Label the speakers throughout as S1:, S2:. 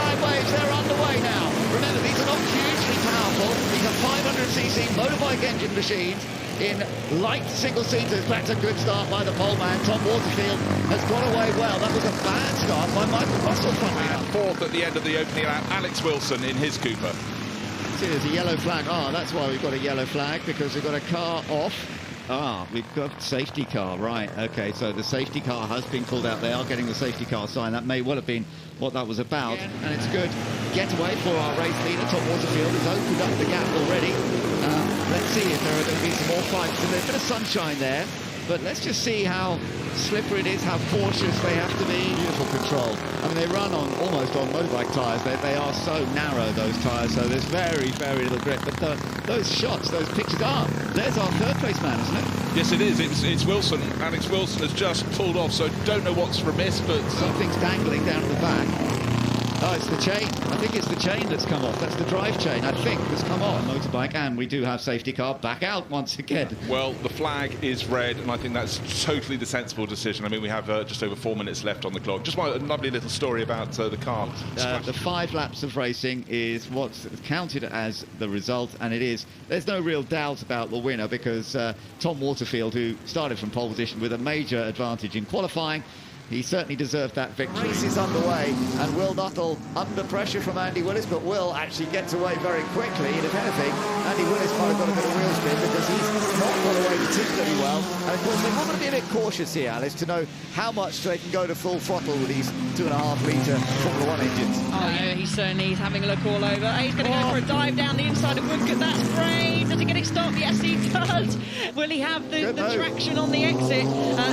S1: flag waves, they're underway now. Remember, these are not hugely powerful. These are 500cc motorbike engine machines in light single-seaters. That's a good start by the pole man. Tom Waterfield has got away well. That was a bad start by Michael Russell.
S2: And fourth at the end of the opening lap, Alex Wilson in his Cooper.
S1: See, there's a yellow flag. Ah, that's why we've got a yellow flag, because we've got a car off. Ah, we've got safety car, right. Okay, so the safety car has been called out. They are getting the safety car sign. That may well have been what that was about. And it's good getaway for our race leader. Tom Waterfield has opened up the gap already. Let's see if there are going to be some more fights. And there's a bit of sunshine there, but let's just see how slippery it is, how cautious they have to be. Beautiful control. I mean, they run on almost on motorbike tyres. They are so narrow, those tyres, so there's very, very little grip. But those shots, those pictures, there's our third place man, isn't it?
S2: Yes, it is. It's Wilson. Alex Wilson has just pulled off, so don't know what's remiss, but
S1: something's dangling down at the back. Oh, it's the chain. I think it's the chain that's come off. That's the drive chain, I think, that's come off. Motorbike, and we do have safety car back out once again.
S2: Well, the flag is red, and I think that's totally the sensible decision. I mean, we have just over 4 minutes left on the clock. Just a lovely little story about the car.
S1: The 5 laps of racing is what's counted as the result, and it is. There's no real doubt about the winner, because Tom Waterfield, who started from pole position with a major advantage in qualifying, he certainly deserved that victory. Race is underway, and Will Nuttall under pressure from Andy Willis, but Will actually gets away very quickly. And if anything, Andy Willis might have got a bit of wheel spin, because he's not got away particularly well. And of course, they've got to be a bit cautious here, Alice, to know how much they can go to full throttle with these 2.5-litre Formula 1 engines.
S3: Oh, yeah, he's having a look all over. He's going to go for a dive down the inside of Woodcote. That's brave. Does he get it stopped? Yes, he does. Will he have the traction on the exit?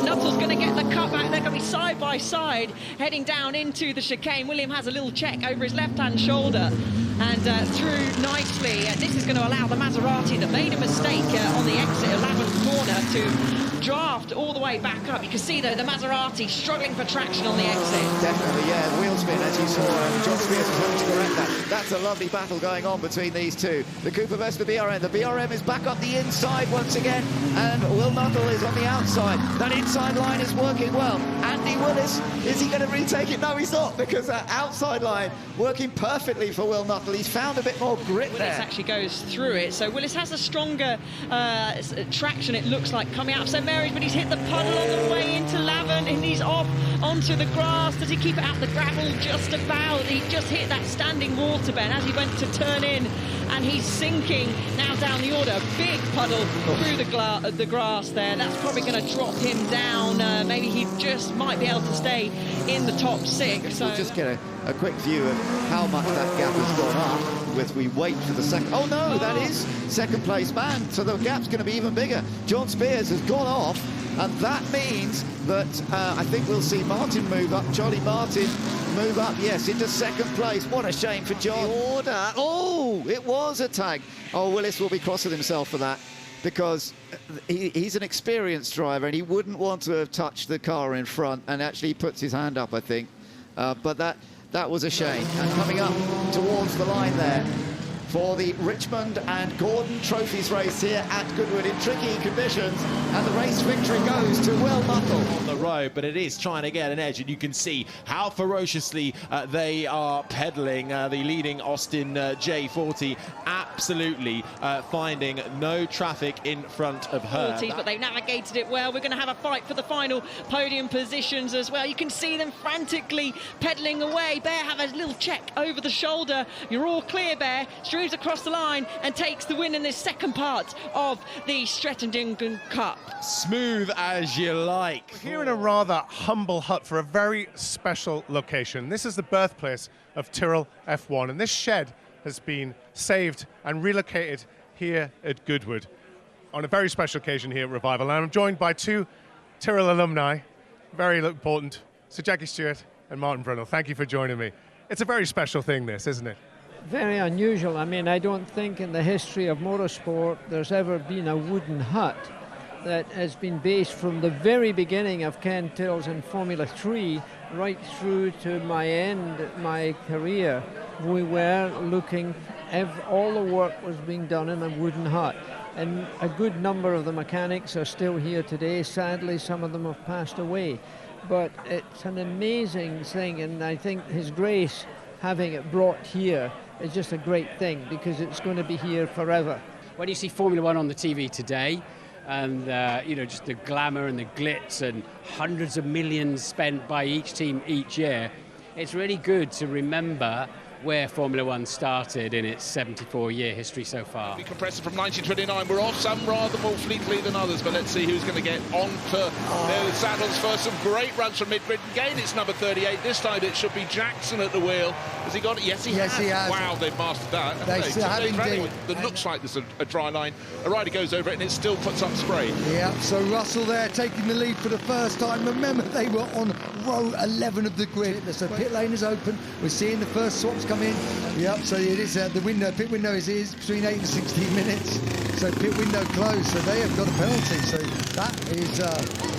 S3: Nuttall's going to get the cut back. They're going to be side by side heading down into the chicane. William has a little check over his left-hand shoulder and through nicely. This is going to allow the Maserati that made a mistake on the exit 11th corner to draft all the way back up. You can see, though, the Maserati struggling for traction on the exit.
S1: Definitely, yeah, wheel spin, as you saw, and John Spears was hoping to correct that. That's a lovely battle going on between these two. The Cooper versus the BRM. The BRM is back up the inside once again, and Will Nuttall is on the outside. That inside line is working well. Andy Willis, is he going to retake it? No, he's not, because that outside line working perfectly for Will Nuttall. He's found a bit more grit there.
S3: Willis actually goes through it, so Willis has a stronger traction, it looks like, coming out of St Mary's, but he's hit the puddle on the way into Lavant, and he's off onto the grass. Does he keep it out the gravel? Just about. He just hit that standing water bend as he went to turn in, and he's sinking now down the order. Big puddle through the grass there. That's probably going to drop him down. Maybe he just might be able to stay in the top 6. So
S1: we'll just get a quick view of how much that gap has gone up as we wait for the second. Oh no, that is second place man, so the gap's going to be even bigger. John Spears has gone off, and that means that I think we'll see Martin move up, Charlie Martin move up, yes, into second place. What a shame for John. Order. Oh, it was a tag. Oh, Willis will be cross with himself for that, because he's an experienced driver, and he wouldn't want to have touched the car in front, and actually he puts his hand up, I think. But that was a shame. And coming up towards the line there for the Richmond and Gordon Trophies race here at Goodwood in tricky conditions, and the race victory goes to Will Nuttall.
S4: On the road, but it is trying to get an edge, and you can see how ferociously they are pedaling. The leading Austin J40 absolutely finding no traffic in front of her.
S3: But they've navigated it well. We're going to have a fight for the final podium positions as well. You can see them frantically pedaling away. Bear have a little check over the shoulder. You're all clear, Bear. Streams across the line and takes the win in this second part of the Settrington Cup.
S4: Smooth as you like.
S5: We're here in a rather humble hut for a very special location. This is the birthplace of Tyrrell F1, and this shed has been saved and relocated here at Goodwood on a very special occasion here at Revival. And I'm joined by 2 Tyrrell alumni, very important, Sir Jackie Stewart and Martin Brundle. Thank you for joining me. It's a very special thing, this, isn't it?
S6: Very unusual. I mean, I don't think in the history of motorsport there's ever been a wooden hut that has been based from the very beginning of Ken Tyrrell's in Formula 3 right through to my end, my career. We were looking, all the work was being done in a wooden hut. And a good number of the mechanics are still here today. Sadly, some of them have passed away. But it's an amazing thing, and I think His Grace having it brought here is just a great thing, because it's going to be here forever.
S7: When you see Formula One on the TV today, and just the glamour and the glitz and hundreds of millions spent by each team each year, it's really good to remember where Formula One started in its 74-year history so far.
S2: Compressor from 1929. We're off, some rather more fleetly than others, but let's see who's going to get onto their saddles first. Some great runs from mid-grid. Again, it's number 38. This time it should be Jackson at the wheel. Has he got it? Yes, he has. Wow, they've mastered that.
S8: They have indeed.
S2: It looks like there's a dry line. A rider goes over it and it still puts up spray.
S8: Yeah, so Russell there taking the lead for the first time. Remember, they were on row 11 of the grid. So pit lane is open. We're seeing the first swaps come in. Yep, so it is the window. Pit window is between 8 and 16 minutes. So pit window closed. So they have got a penalty. So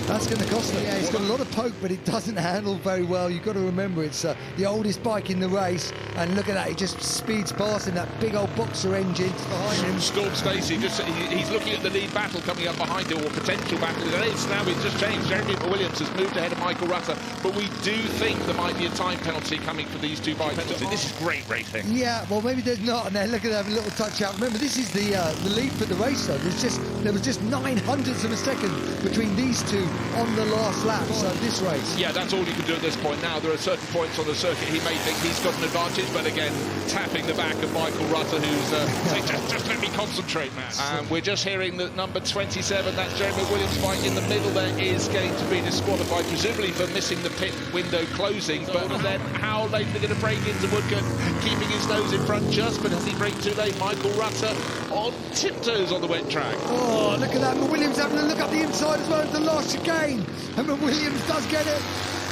S8: that's going to cost them. Yeah, it's got a lot of poke, but it doesn't handle very well. You've got to remember it's the oldest bike in the race. And look at that, it just speeds past in that big old boxer engine behind him.
S2: Storm Stacey, he's looking at the lead battle coming up behind him, or potential battle. Now it's just changed. Jeremy Williams has moved ahead of Michael Rutter, but we do think there might be a time penalty coming for these two bikes. This is great racing.
S8: Yeah, well, maybe there's not. And then look at that little touch out. Remember, this is the lead for the race, though. There was just 900ths of a second between these two on the last lap. So this race.
S2: Yeah, that's all you can do at this point. Now there are certain points on the circuit he may think he's got an advantage, but again, tapping the back of Michael Rutter, who's saying, just let me concentrate, man. And we're just hearing that number 27, that's Jeremy Williams' bike in the middle there, is going to be disqualified, presumably for missing the pit window closing. But then how late they're going to break into Woodcote, keeping his nose in front just, but has he braked too late? Michael Rutter on tiptoes on the wet track.
S8: Oh, look at that. Williams having a look up the inside as well as the last chicane. And Williams does get it.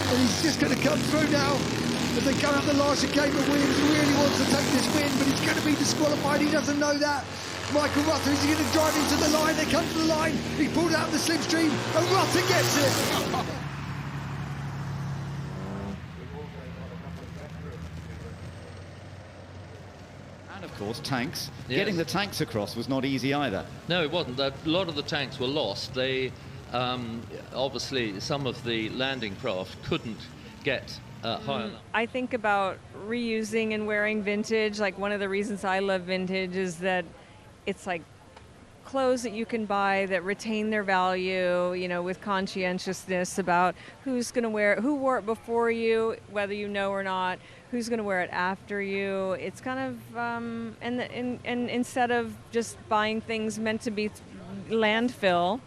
S8: And he's just going to come through now. As they come up the last chicane, but Williams really wants to take this win, but he's going to be disqualified. He doesn't know that. Michael Rutter, is he going to drive into the line? They come to the line. He pulled out the slipstream, and Rutter gets it.
S1: Of course, tanks. Yes. Getting the tanks across was not easy either.
S9: No, it wasn't. A lot of the tanks were lost. They obviously, some of the landing craft couldn't get high enough.
S10: I think about reusing and wearing vintage. Like, one of the reasons I love vintage is that it's like clothes that you can buy that retain their value, with conscientiousness about who's going to wear it, who wore it before you, whether you know or not, who's going to wear it after you. It's kind of, and instead of just buying things meant to be landfill,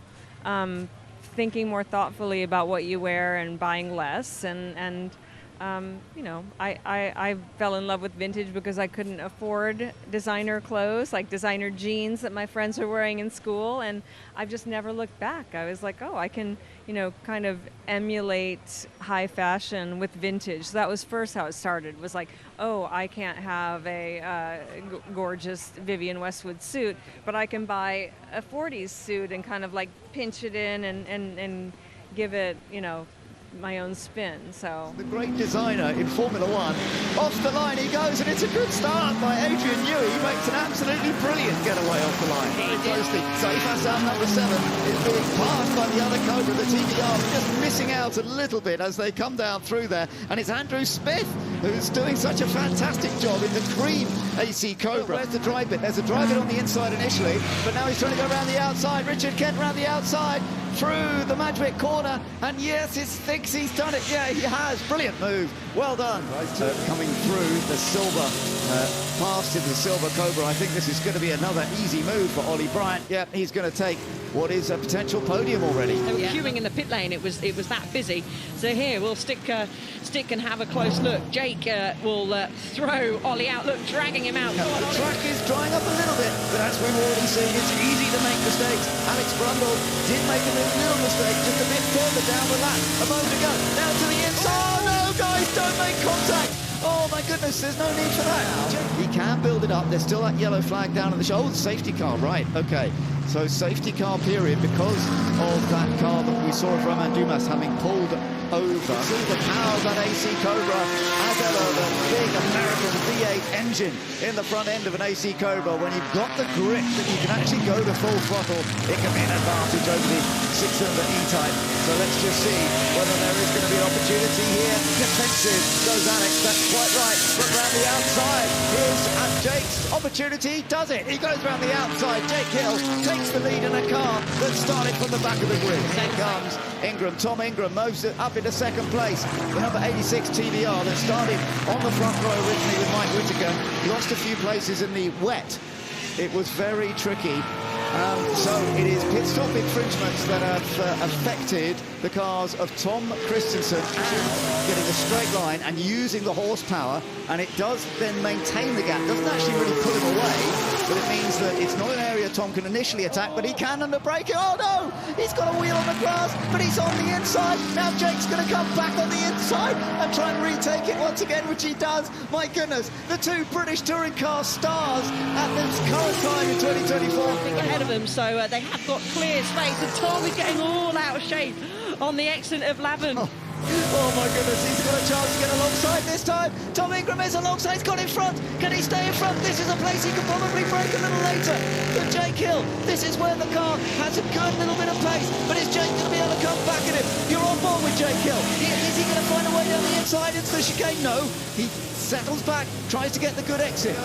S10: thinking more thoughtfully about what you wear and buying less. I fell in love with vintage because I couldn't afford designer clothes, like designer jeans that my friends were wearing in school, and I've just never looked back. I was like, oh, I can, kind of emulate high fashion with vintage. So that was first how it started, was like, oh, I can't have a gorgeous Vivienne Westwood suit, but I can buy a 40s suit and kind of like pinch it in and give it, my own spin. So
S1: the great designer in Formula One, off the line he goes, and it's a good start by Adrian Newey. He makes an absolutely brilliant getaway off the line, very closely. Safe Assam number 7 is being passed by the other Cobra, the TBR, just missing out a little bit as they come down through there, and it's Andrew Smith who's doing such a fantastic job in the cream AC Cobra. Where's the dry bit? There's a dry bit on the inside initially, but now he's trying to go around the outside. Richard Kent around the outside, through the Madwick corner, and yes, he thinks he's done it. Yeah, he has. Brilliant move. Well done. Coming through the silver, past in the silver Cobra. I think this is going to be another easy move for Ollie Bryant. Yeah, he's going to take what is a potential podium already.
S3: They were queuing in the pit lane. It was that busy. So here we'll stick and have a close look. Jake will throw Ollie out. Look, dragging him out.
S1: Yeah, the track is drying up a little bit, but as we've already seen, it's easy to make mistakes. Alex Brundle did make a little mistake just a bit further down the lap a moment ago. Now to the inside. Oh no, guys, don't make contact. Oh my goodness, there's no need for that. He can build it up. There's still that yellow flag down at the show. Oh, the safety car, right, okay. So safety car period because of that car that we saw of Romain Dumas having pulled over. See the power of that AC Cobra as ever, the big American V8 engine in the front end of an AC Cobra. When you've got the grip that you can actually go to full throttle, it can be an advantage over the 6-cylinder E-Type. So let's just see whether there is going to be an opportunity here. Defensive goes Alex, that's quite right. but round the outside. Here's Jake's opportunity, does it? He goes round the outside. Jake Hill takes the lead in a car that started from the back of the grid. Here comes Ingram. Tom Ingram moves it up into second place. The number 86 TVR that started on the front row originally with Mike Whitaker. Lost a few places in the wet. It was very tricky. So it is pit stop infringements that have affected the cars of Tom Christensen getting a straight line and using the horsepower, and it does then maintain the gap. Doesn't actually really pull him away, but it means that it's not an area Tom can initially attack, but he can under braking. Oh no, he's got a wheel on the grass, but he's on the inside. Now Jake's going to come back on the inside and try and retake it once again, which he does. My goodness, the two British touring car stars at this current time in 2024.
S3: Ahead of them, so they have got clear space, and Tom is getting all out of shape on the exit of Lavin.
S1: Oh my goodness, he's got a chance to get alongside this time. Tom Ingram is alongside, he's got in front. Can he stay in front? This is a place he can probably break a little later. But Jake Hill, this is where the car has a good little bit of pace. But is Jake going to be able to come back at him? You're on board with Jake Hill. Is he going to find a way down the inside into the chicane? No. He settles back, tries to get the good exit.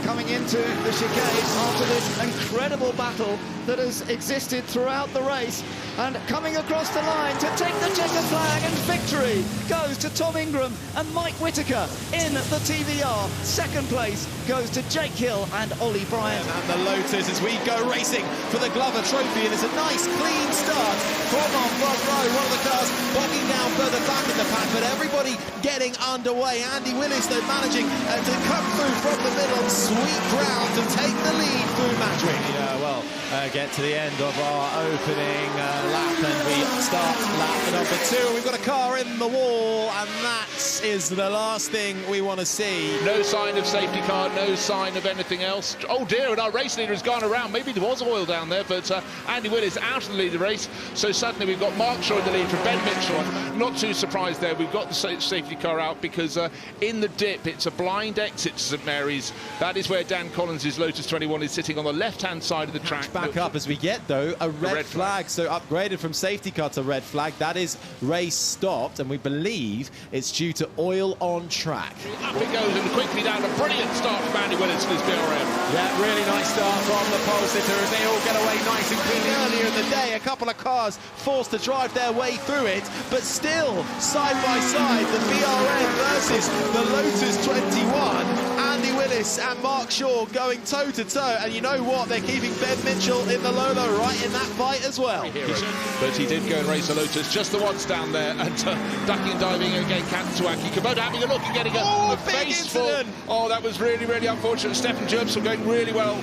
S1: Coming into the chicane after this incredible battle that has existed throughout the race, and coming across the line to take the checker flag, and victory goes to Tom Ingram and Mike Whitaker in the TVR. Second place goes to Jake Hill and Ollie Bryant.
S4: And the Lotus as we go racing for the Glover Trophy, and it's a nice clean start from our front row. One of the cars bogging down further back in the pack, but everybody getting underway. Andy Willis though managing to come through from the middle, sweet ground to take the lead through Madrid. Yeah, well, get to the end of our opening lap, and we start lap number 2. We've got a car in the wall, and that is the last thing we want to see.
S2: No sign of safety car, no sign of anything else. Oh dear, and our race leader has gone around. Maybe there was oil down there, but Andy Willis out of the lead of the race. So suddenly we've got Mark Shaw in the lead for Ben Mitchell. I'm not too surprised there. We've got the safety car out because in the dip, it's a blind exit to St Mary's. That is where Dan Collins' Lotus 21 is sitting on the left-hand side of the track.
S4: Back up as we get, though, a red flag. So upgraded from safety car to red flag. That is race stopped, and we believe it's due to oil on track.
S2: Up it goes, and quickly down. A brilliant start from Andy Willis in his BRM.
S4: Yeah, really nice start from the pole sitter as they all get away nice and clean. Earlier in the day, a couple of cars forced to drive their way through it, but still, side by side, the BRM versus the Lotus 21. Andy Willis and Mark Shaw going toe-to-toe, and you know what? They're keeping Ben Mitchell in the Lolo right in that fight as well.
S2: But he did go and race a Lotus, just the once down there, and ducking and diving again. Katsuaki, Kubota having a look and getting a face full. Oh, that was really, really unfortunate. Stefan Jerbsel going really well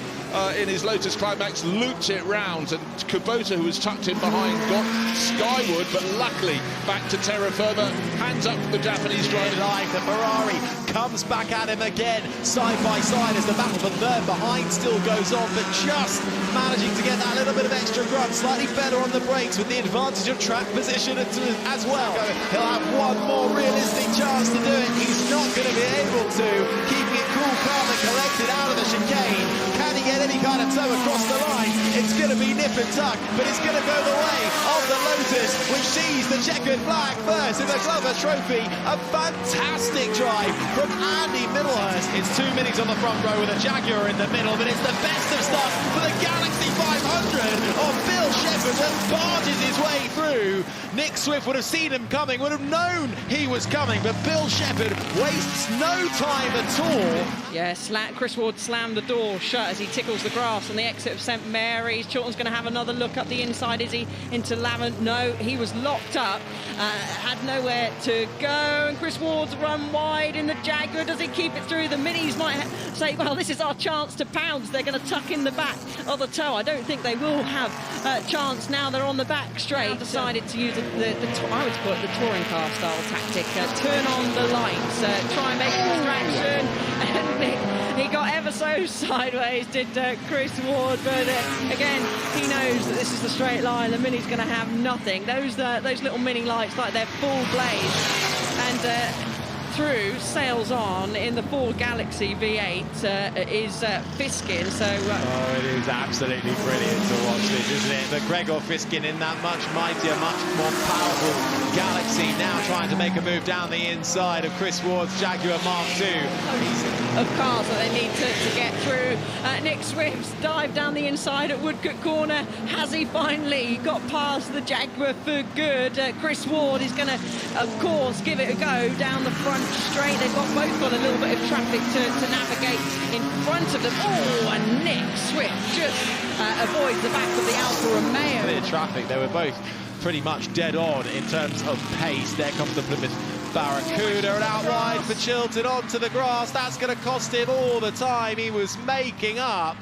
S2: in his Lotus Climax, looped it round, and Kubota, who was tucked in behind, got skyward, but luckily back to terra firma. Hands up for the Japanese driver.
S4: Like the Ferrari comes back at him again, side by side, as the battle for third behind still goes on, but just managing to get that little bit of extra grunt, slightly better on the brakes with the advantage of track position as well. He'll have one more realistic chance to do it. He's not going to be able to, keeping it cool, calm and collected out of the chicane. Can he get any kind of toe across the line? It's going to be nip and tuck, but it's going to go the way of the Lotus, which sees the checkered flag first in the Glover Trophy. A fantastic drive from Andy Middlehurst. It's 2 minutes on the front row with a Jaguar in the middle, but it's the best of stuff for the Galaxy 500 of Bill Shepherd that barges his way through. Nick Swift would have seen him coming, would have known he was coming, but Bill Shepherd wastes no time at all.
S3: Yes, Chris Ward slammed the door shut as he tickles the grass on the exit of St Mary's. Chilton's going to have another look up the inside. Is he into Lavant? No, he was locked up, had nowhere to go, and Chris Ward's run wide in the Jaguar. Does he keep it through? The Minis might say, well, this is our chance to pounce. They're going to tuck in the back of the toe. I don't think they will have a chance now. They're on the back straight. Decided to use I would call it the touring car style tactic. Turn on the lights, try and make a distraction, and he got ever so sideways, did Chris Ward, but again, he knows that this is the straight line. The Mini's going to have nothing. Those little Mini lights, like they're full blaze, and through sails on in the Ford Galaxy V8 is Fiskin. So
S4: it is absolutely brilliant to watch this, isn't it? But Gregor Fiskin in that much mightier, much more powerful Galaxy now trying to make a move down the inside of Chris Ward's Jaguar Mark II.
S3: Of cars that they need to get through. Nick Swift's dive down the inside at Woodcote Corner. Has he finally got past the Jaguar for good? Chris Ward is going to, of course, give it a go down the front straight. They've both got a little bit of traffic to navigate in front of them. Oh, and Nick Swift just avoids the back of the Alfa Romeo.
S4: Clear traffic. They were both pretty much dead on in terms of pace. There comes the Plymouth Barracuda, and out wide for Chilton onto the grass. That's going to cost him all the time he was making up.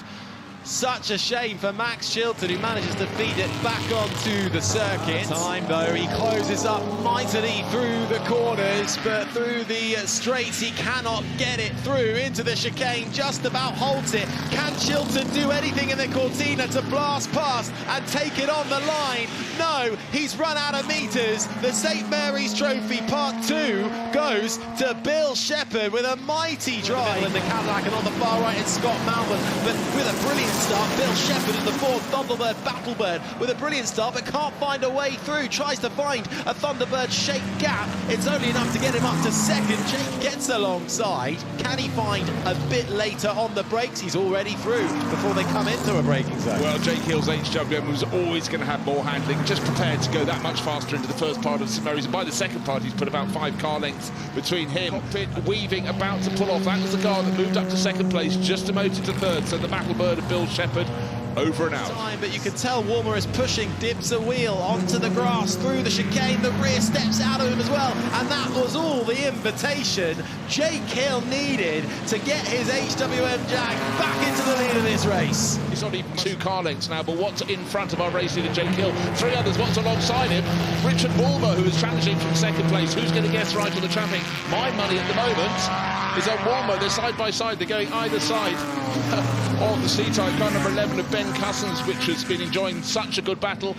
S4: Such a shame for Max Chilton, who manages to feed it back onto the circuit. Time though, he closes up mightily through the corners, but through the straights he cannot get it through into the chicane, just about holds it. Can Chilton do anything in the Cortina to blast past and take it on the line? No, he's run out of meters. The St Mary's Trophy Part 2 goes to Bill Shepherd with a mighty drive in the Cadillac, and on the far right it's Scott Malvern, but with a brilliant start. Bill Shepherd in the Ford Thunderbird Battlebird with a brilliant start, but can't find a way through. Tries to find a Thunderbird-shaped gap. It's only enough to get him up to second. Jake gets alongside. Can he find a bit later on the brakes? He's already through before they come into a braking zone.
S2: Well, Jake Hill's HWM was always going to have more handling, just prepared to go that much faster into the first part of St Mary's, and by the second part he's put about 5 car lengths between him. Cockpit weaving, about to pull off. That was the car that moved up to second place, just demoted to third, so the Battlebird of Bill Shepherd over and out.
S4: But you can tell Warmer is pushing, dips a wheel onto the grass, through the chicane, the rear steps out of him as well, and that was all the invitation Jake Hill needed to get his HWM Jag back into the lead of this race.
S2: He's not even 2 car lengths now, but what's in front of our race leader Jake Hill? 3 others, what's alongside him? Richard Walmer, who is challenging from second place. Who's going to guess right on the traffic? My money at the moment is on Walmer. They're side by side, they're going either side of the C-type car number 11 of Ben Cousins, which has been enjoying such a good battle.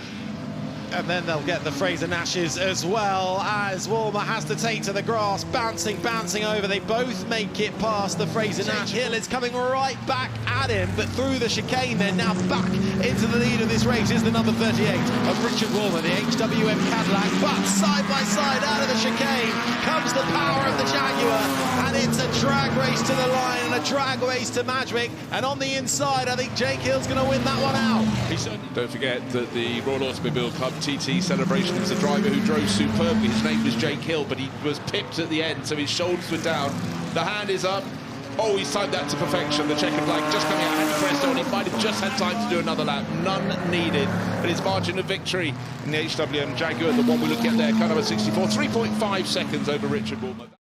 S4: And then they'll get the Fraser Nashes as well, as Walmer has to take to the grass, bouncing over. They both make it past the Fraser Nash. Hill is coming right back at him, but through the chicane, they're now back into the lead of this race is the number 38 of Richard Walmer, the HWM Cadillac. But side by side out of the chicane comes the power of the Jaguar, and it's a drag race to the line and a drag race to Madrick. And on the inside, I think Jake Hill's going to win that one out.
S2: Don't forget that the Royal Automobile Club TT Celebration was a driver who drove superbly. His name was Jake Hill, but he was pipped at the end, so his shoulders were down. The hand is up. Oh, he's timed that to perfection. The checkered flag just coming out, hand pressed on. He might have just had time to do another lap. None needed. But his margin of victory in the HWM Jaguar, the one we're looking at there, car number 64, 3.5 seconds over Richard Walmer.